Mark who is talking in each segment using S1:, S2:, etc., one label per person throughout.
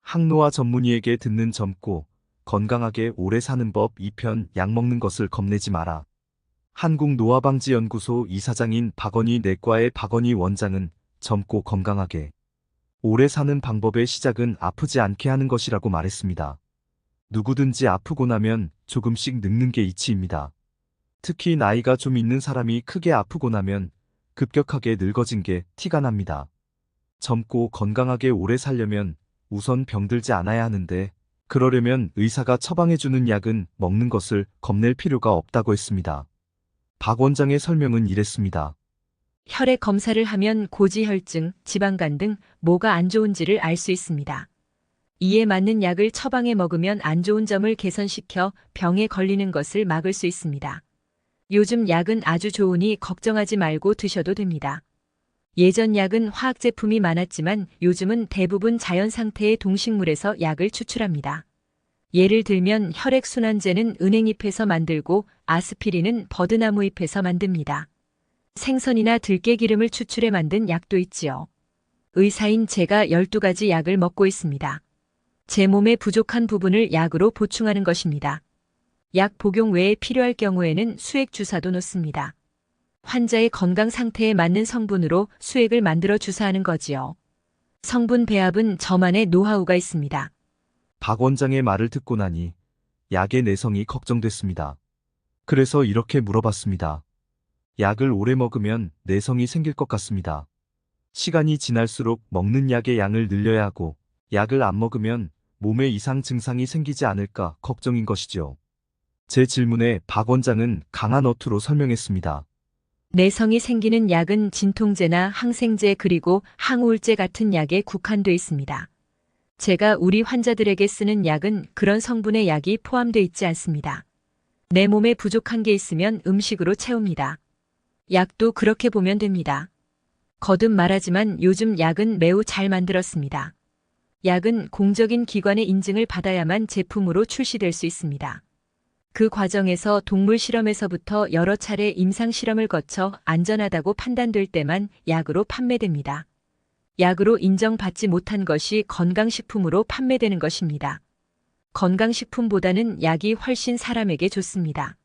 S1: 항노화 전문의에게 듣는 젊고 건강하게 오래 사는 법 2편 약 먹는 것을 겁내지 마라. 한국노화방지연구소 이사장인 박언희 내과의 박언희 원장은 젊고 건강하게 오래 사는 방법의 시작은 아프지 않게 하는 것이라고 말했습니다. 누구든지 아프고 나면 조금씩 늙는 게 이치입니다. 특히 나이가 좀 있는 사람이 크게 아프고 나면 급격하게 늙어진 게 티가 납니다. 젊고 건강하게 오래 살려면 우선 병들지 않아야 하는데, 그러려면 의사가 처방해주는 약은 먹는 것을 겁낼 필요가 없다고 했습니다. 박 원장의 설명은 이랬습니다.
S2: 혈액 검사를 하면 고지혈증, 지방간 등 뭐가 안 좋은지를 알 수 있습니다. 이에 맞는 약을 처방해 먹으면 안 좋은 점을 개선시켜 병에 걸리는 것을 막을 수 있습니다. 요즘 약은 아주 좋으니 걱정하지 말고 드셔도 됩니다. 예전 약은 화학 제품이 많았지만 요즘은 대부분 자연 상태의 동식물에서 약을 추출합니다. 예를 들면 혈액순환제는 은행잎에서 만들고 아스피린은 버드나무잎에서 만듭니다. 생선이나 들깨기름을 추출해 만든 약도 있지요. 의사인 제가 12가지 약을 먹고 있습니다. 제 몸에 부족한 부분을 약으로 보충하는 것입니다. 약 복용 외에 필요할 경우에는 수액 주사도 놓습니다. 환자의 건강 상태에 맞는 성분으로 수액을 만들어 주사하는 거지요. 성분 배합은 저만의 노하우가 있습니다.
S1: 박 원장의 말을 듣고 나니 약의 내성이 걱정됐습니다. 그래서 이렇게 물어봤습니다. 약을 오래 먹으면 내성이 생길 것 같습니다. 시간이 지날수록 먹는 약의 양을 늘려야 하고, 약을 안 먹으면 몸에 이상 증상이 생기지 않을까 걱정인 것이죠. 제 질문에 박 원장은 강한 어투로 설명했습니다.
S2: 내성이 생기는 약은 진통제나 항생제 그리고 항우울제 같은 약에 국한돼 있습니다. 제가 우리 환자들에게 쓰는 약은 그런 성분의 약이 포함되어 있지 않습니다. 내 몸에 부족한 게 있으면 음식으로 채웁니다. 약도 그렇게 보면 됩니다. 거듭 말하지만 요즘 약은 매우 잘 만들었습니다. 약은 공적인 기관의 인증을 받아야만 제품으로 출시될 수 있습니다. 그 과정에서 동물 실험에서부터 여러 차례 임상 실험을 거쳐 안전하다고 판단될 때만 약으로 판매됩니다. 약으로 인정받지 못한 것이 건강식품으로 판매되는 것입니다. 건강식품보다는 약이 훨씬 사람에게 좋습니다.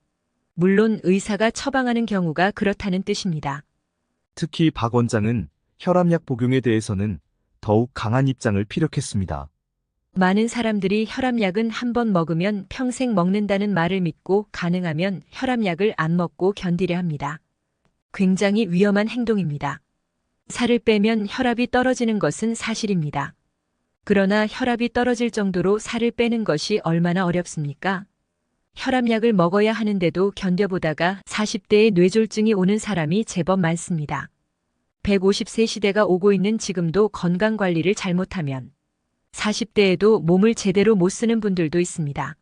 S2: 물론 의사가 처방하는 경우가 그렇다는 뜻입니다.
S1: 특히 박 원장은 혈압약 복용에 대해서는 더욱 강한 입장을 피력했습니다.
S2: 많은 사람들이 혈압약은 한 번 먹으면 평생 먹는다는 말을 믿고 가능하면 혈압약을 안 먹고 견디려 합니다. 굉장히 위험한 행동입니다. 살을 빼면 혈압이 떨어지는 것은 사실입니다. 그러나 혈압이 떨어질 정도로 살을 빼는 것이 얼마나 어렵습니까? 혈압약을 먹어야 하는데도 견뎌보다가 40대에 뇌졸중이 오는 사람이 제법 많습니다. 150세 시대가 오고 있는 지금도 건강관리를 잘못하면 40대에도 몸을 제대로 못 쓰는 분들도 있습니다.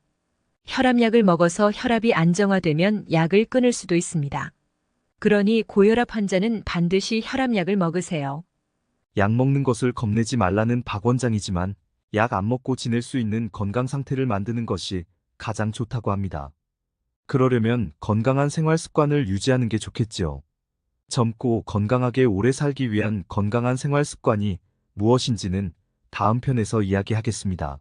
S2: 혈압약을 먹어서 혈압이 안정화되면 약을 끊을 수도 있습니다. 그러니 고혈압 환자는 반드시 혈압약을 먹으세요.
S1: 약 먹는 것을 겁내지 말라는 박 원장이지만, 약 안 먹고 지낼 수 있는 건강 상태를 만드는 것이 가장 좋다고 합니다. 그러려면 건강한 생활 습관을 유지하는 게 좋겠지요. 젊고 건강하게 오래 살기 위한 건강한 생활 습관이 무엇인지는 다음 편에서 이야기하겠습니다.